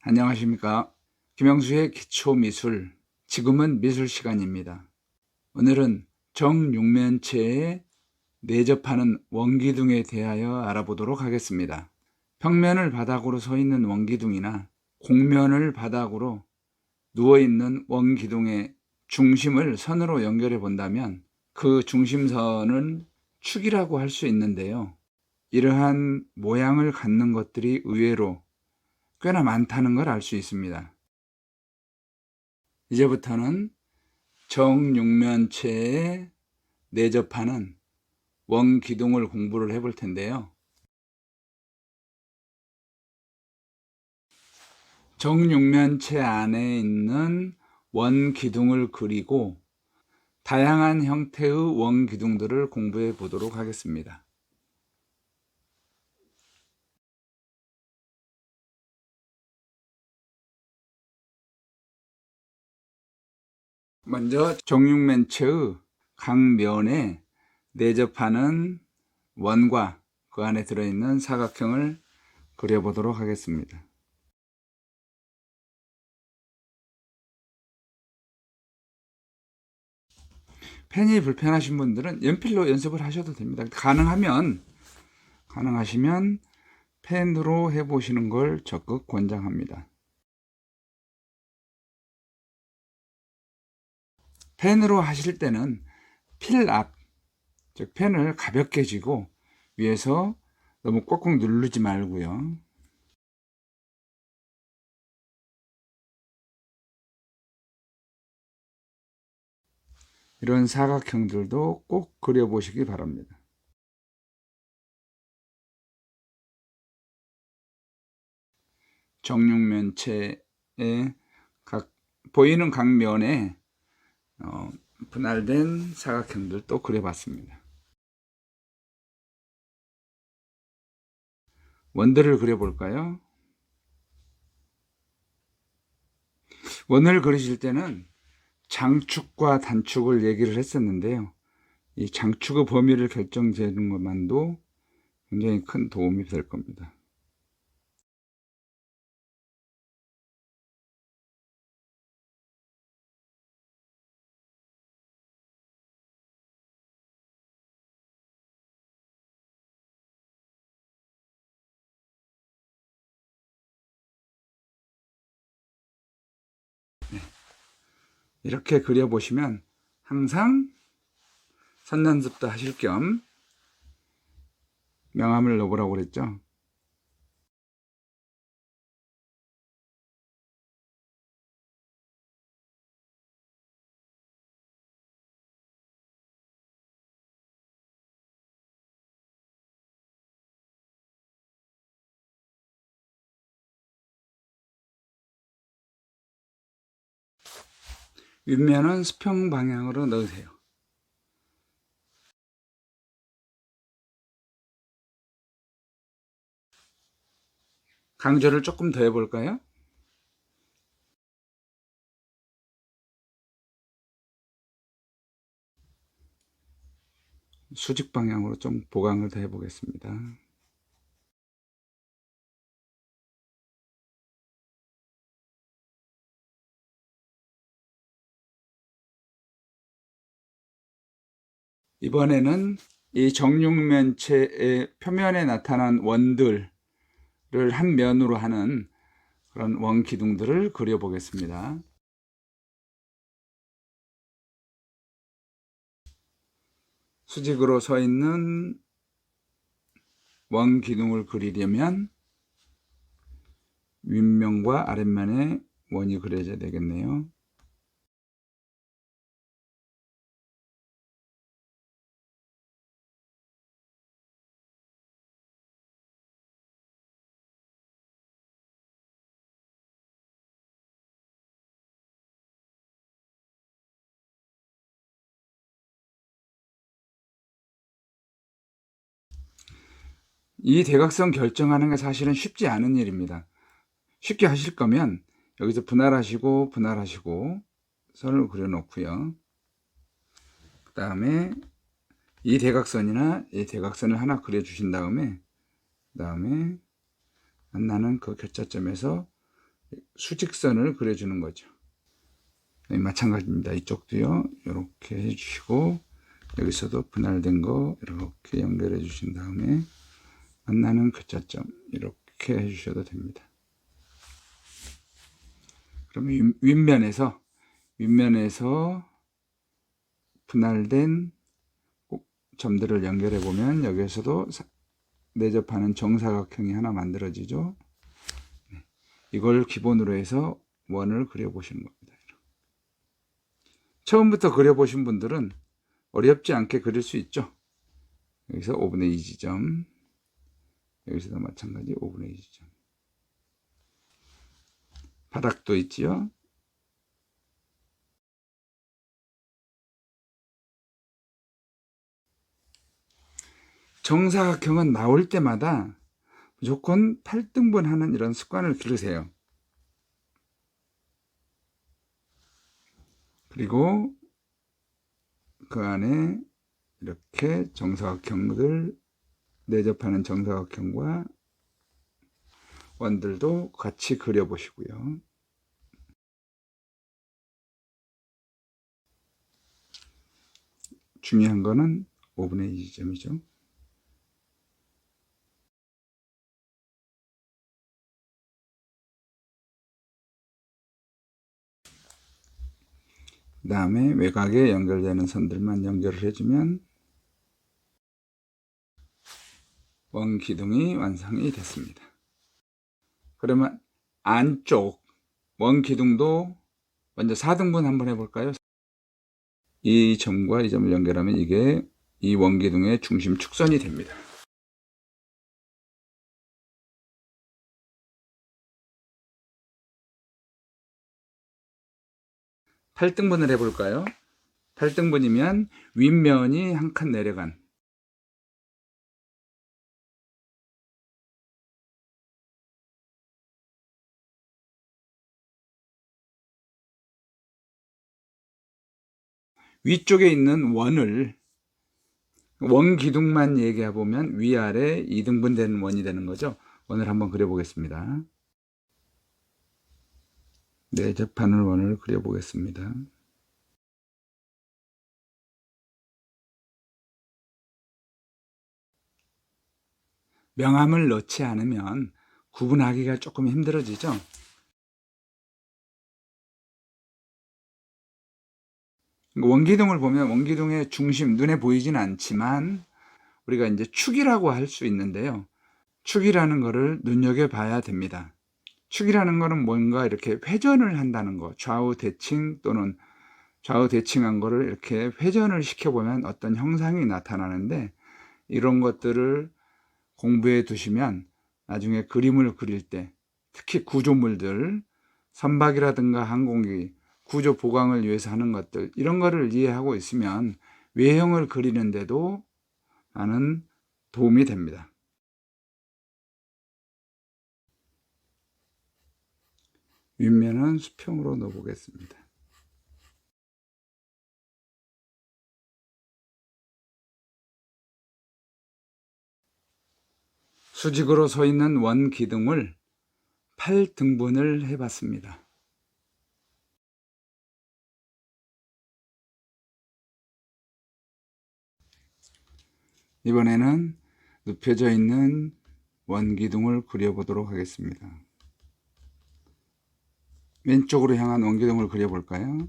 안녕하십니까. 김영수의 기초미술, 지금은 미술 시간입니다. 오늘은 정육면체에 내접하는 원기둥에 대하여 알아보도록 하겠습니다. 평면을 바닥으로 서 있는 원기둥이나 곡면을 바닥으로 누워있는 원기둥의 중심을 선으로 연결해 본다면 그 중심선은 축이라고 할 수 있는데요. 이러한 모양을 갖는 것들이 의외로 꽤나 많다는 걸 알 수 있습니다. 이제부터는 정육면체에 내접하는 원기둥을 공부를 해볼 텐데요. 정육면체 안에 있는 원기둥을 그리고 다양한 형태의 원기둥들을 공부해 보도록 하겠습니다. 먼저 정육면체의 각 면에 내접하는 원과 그 안에 들어있는 사각형을 그려보도록 하겠습니다. 펜이 불편하신 분들은 연필로 연습을 하셔도 됩니다. 가능하시면 펜으로 해보시는 걸 적극 권장합니다. 펜으로 하실 때는 필 앞, 즉 펜을 가볍게 쥐고 위에서 너무 꾹꾹 누르지 말고요. 이런 사각형들도 꼭 그려보시기 바랍니다. 정육면체의 보이는 각 면에 분할된 사각형들도 그려봤습니다. 원들을 그려볼까요? 원을 그리실 때는 장축과 단축을 얘기를 했었는데요. 이 장축의 범위를 결정지는 것만도 굉장히 큰 도움이 될 겁니다. 이렇게 그려보시면 항상 선 연습도 하실 겸 명암을 넣어보라고 그랬죠. 윗면은 수평 방향으로 넣으세요. 강조를 조금 더 해볼까요? 수직 방향으로 좀 보강을 더 해보겠습니다. 이번에는 이 정육면체의 표면에 나타난 원들을 한 면으로 하는 그런 원기둥들을 그려보겠습니다. 수직으로 서 있는 원기둥을 그리려면 윗면과 아랫면에 원이 그려져야 되겠네요. 이 대각선 결정하는 게 사실은 쉽지 않은 일입니다. 쉽게 하실 거면 여기서 분할하시고 선을 그려 놓고요. 그 다음에 이 대각선이나 이 대각선을 하나 그려 주신 다음에 만나는 그 교차점에서 수직선을 그려주는 거죠. 네, 마찬가지입니다. 이쪽도요. 이렇게 해주시고 여기서도 분할된 거 이렇게 연결해 주신 다음에 만나는 교차점 이렇게 해주셔도 됩니다. 그러면 윗면에서 분할된 점들을 연결해 보면 여기에서도 내접하는 정사각형이 하나 만들어지죠. 이걸 기본으로 해서 원을 그려보시는 겁니다. 처음부터 그려보신 분들은 어렵지 않게 그릴 수 있죠. 여기서 5분의 2 지점, 여기서도 마찬가지 5분의 2 지점. 바닥도 있지요. 정사각형은 나올 때마다 무조건 8등분 하는 이런 습관을 기르세요. 그리고 그 안에 이렇게 정사각형들 내접하는 정사각형과 원들도 같이 그려보시고요. 중요한 거는 5분의 2 지점이죠. 그 다음에 외곽에 연결되는 선들만 연결을 해주면 원기둥이 완성이 됐습니다. 그러면 안쪽 원기둥도 먼저 4등분 한번 해볼까요? 이 점과 이 점을 연결하면 이게 이 원기둥의 중심 축선이 됩니다. (8등분을) 해볼까요? 8등분이면 윗면이 한 칸 내려간 위쪽에 있는 원을 원기둥만 얘기해 보면 위아래 2등분 되는 원이 되는 거죠. 원을 한번 그려보겠습니다. 내접하는 원을 그려보겠습니다. 명암을 넣지 않으면 구분하기가 조금 힘들어지죠. 원기둥을 보면 원기둥의 중심 눈에 보이지는 않지만 우리가 이제 축이라고 할 수 있는데요. 축이라는 거를 눈여겨봐야 됩니다. 축이라는 거는 뭔가 이렇게 회전을 한다는 거, 좌우 대칭 또는 좌우 대칭한 거를 이렇게 회전을 시켜보면 어떤 형상이 나타나는데 이런 것들을 공부해 두시면 나중에 그림을 그릴 때 특히 구조물들, 선박이라든가 항공기, 구조 보강을 위해서 하는 것들 이런 거를 이해하고 있으면 외형을 그리는데도 많은 도움이 됩니다. 윗면은 수평으로 넣어 보겠습니다. 수직으로 서 있는 원 기둥을 8등분을 해봤습니다. 이번에는 눕혀져 있는 원 기둥을 그려보도록 하겠습니다. 왼쪽으로 향한 원 기둥을 그려볼까요?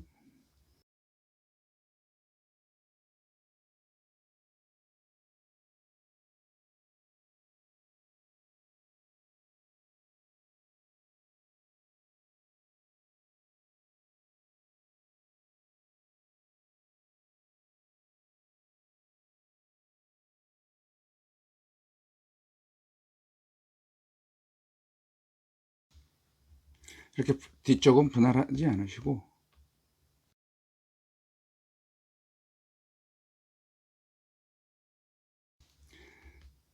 이렇게 뒤쪽은 분할하지 않으시고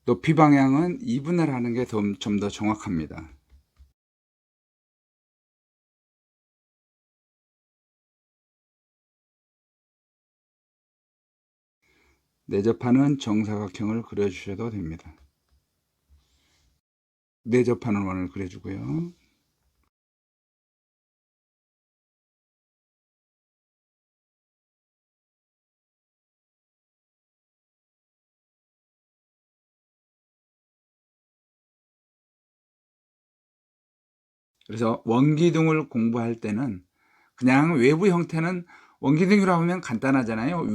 높이 방향은 2분할 하는 게 좀 더 정확합니다. 내접하는 정사각형을 그려주셔도 됩니다. 내접하는 원을 그려주고요. 그래서 원기둥을 공부할 때는 그냥 외부 형태는 원기둥이라고 하면 간단하잖아요.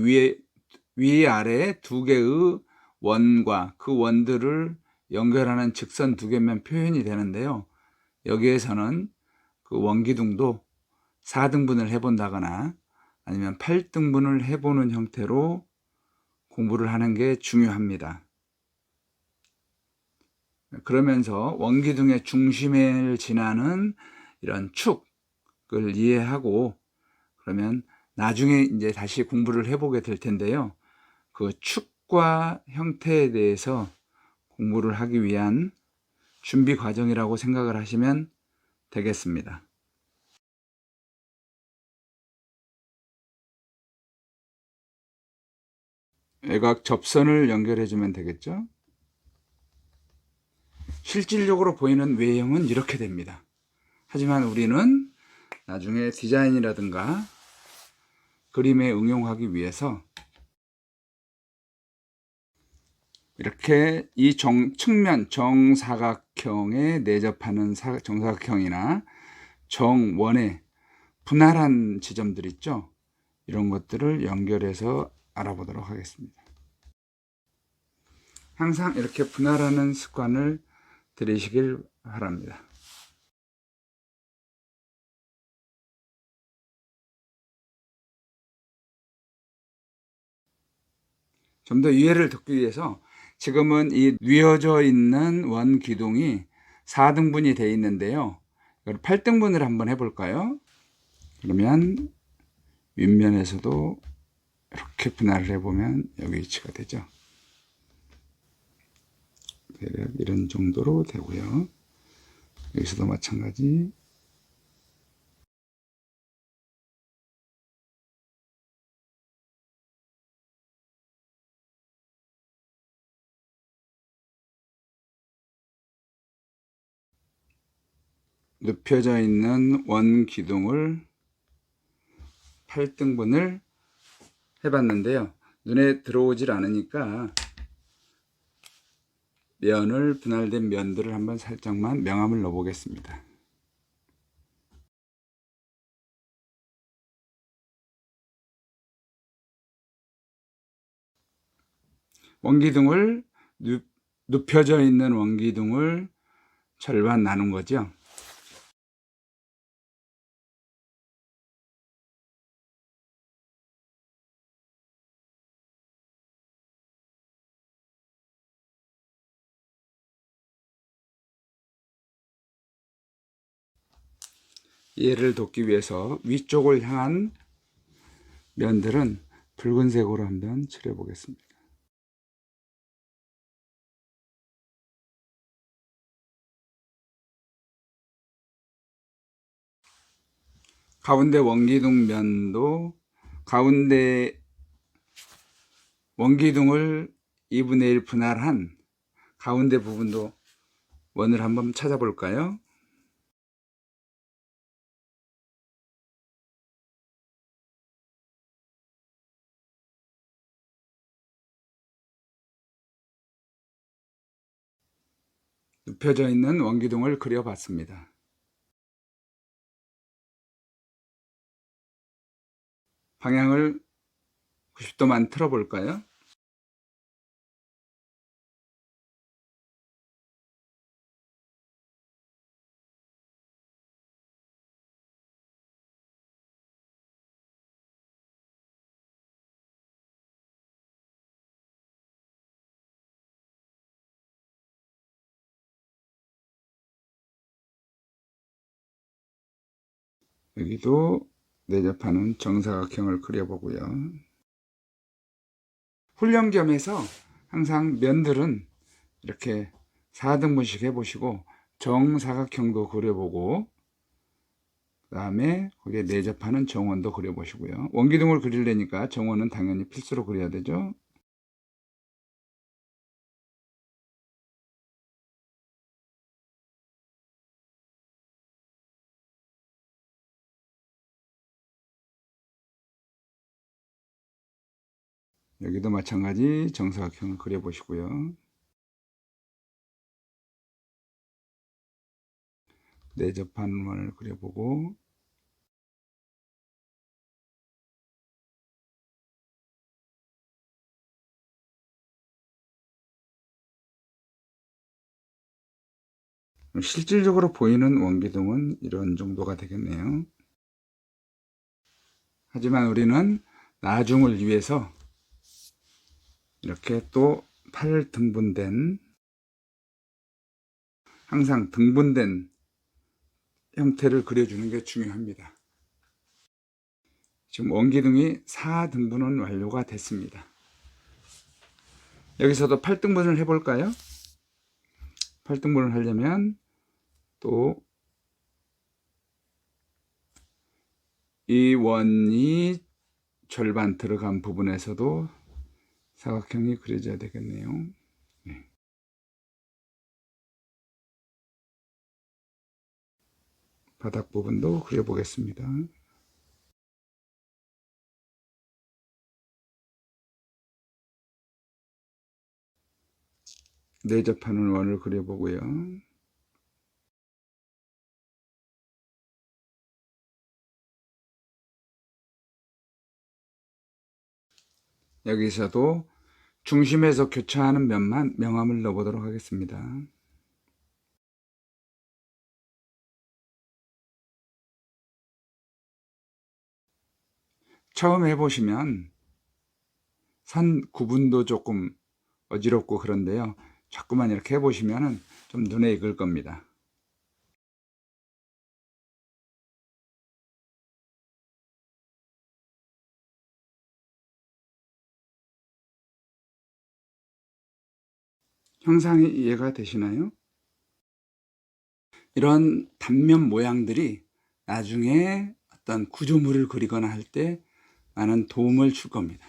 위아래 두 개의 원과 그 원들을 연결하는 직선 두 개면 표현이 되는데요. 여기에서는 그 원기둥도 4등분을 해본다거나 아니면 8등분을 해보는 형태로 공부를 하는 게 중요합니다. 그러면서 원기둥의 중심을 지나는 이런 축을 이해하고 그러면 나중에 이제 다시 공부를 해보게 될 텐데요. 그 축과 형태에 대해서 공부를 하기 위한 준비 과정이라고 생각을 하시면 되겠습니다. 외곽 접선을 연결해 주면 되겠죠. 실질적으로 보이는 외형은 이렇게 됩니다. 하지만 우리는 나중에 디자인이라든가 그림에 응용하기 위해서 이렇게 이 측면 정사각형에 내접하는 정사각형이나 정원의 분할한 지점들 있죠. 이런 것들을 연결해서 알아보도록 하겠습니다. 항상 이렇게 분할하는 습관을 들이시길 바랍니다. 좀 더 이해를 돕기 위해서 지금은 이 뉘어져 있는 원 기둥이 4등분이 되어 있는데요. 이걸 8등분을 한번 해볼까요? 그러면 윗면에서도 이렇게 분할을 해보면 여기 위치가 되죠. 대략 이런 정도로 되고요. 여기서도 마찬가지. 눕혀져 있는 원 기둥을 8등분을 해봤는데요. 눈에 들어오질 않으니까 분할된 면들을 한번 살짝만 명암을 넣어 보겠습니다. 원기둥을 눕혀져 있는 원기둥을 절반 나눈 거죠. 이해를 돕기 위해서 위쪽을 향한 면들은 붉은색으로 한번 칠해 보겠습니다. 가운데 원기둥 면도 가운데 원기둥을 2분의 1 분할한 가운데 부분도 원을 한번 찾아볼까요? 눕혀져 있는 원기둥을 그려봤습니다. 방향을 90도만 틀어볼까요? 여기도 내접하는 정사각형을 그려보고요. 훈련겸해서 항상 면들은 이렇게 4등분씩 해보시고 정사각형도 그려보고 그 다음에 거기에 내접하는 정원도 그려보시고요. 원기둥을 그리려니까 정원은 당연히 필수로 그려야 되죠. 여기도 마찬가지 정사각형을 그려보시고요. 그 내접하는 원을 그려보고, 실질적으로 보이는 원기둥은 이런 정도가 되겠네요. 하지만 우리는 나중을 위해서 이렇게 또 8등분된, 항상 등분된 형태를 그려주는 게 중요합니다. 지금 원기둥이 4등분은 완료가 됐습니다. 여기서도 8등분을 해볼까요? 8등분을 하려면 또 이 원이 절반 들어간 부분에서도 사각형이 그려져야 되겠네요. 네. 바닥 부분도 그려보겠습니다. 내접하는 원을 그려보고요. 여기서도 중심에서 교차하는 면만 명암을 넣어보도록 하겠습니다. 처음 해보시면 선 구분도 조금 어지럽고 그런데요. 자꾸만 이렇게 해보시면 좀 눈에 익을 겁니다. 형상이 이해가 되시나요? 이런 단면 모양들이 나중에 어떤 구조물을 그리거나 할 때 많은 도움을 줄 겁니다.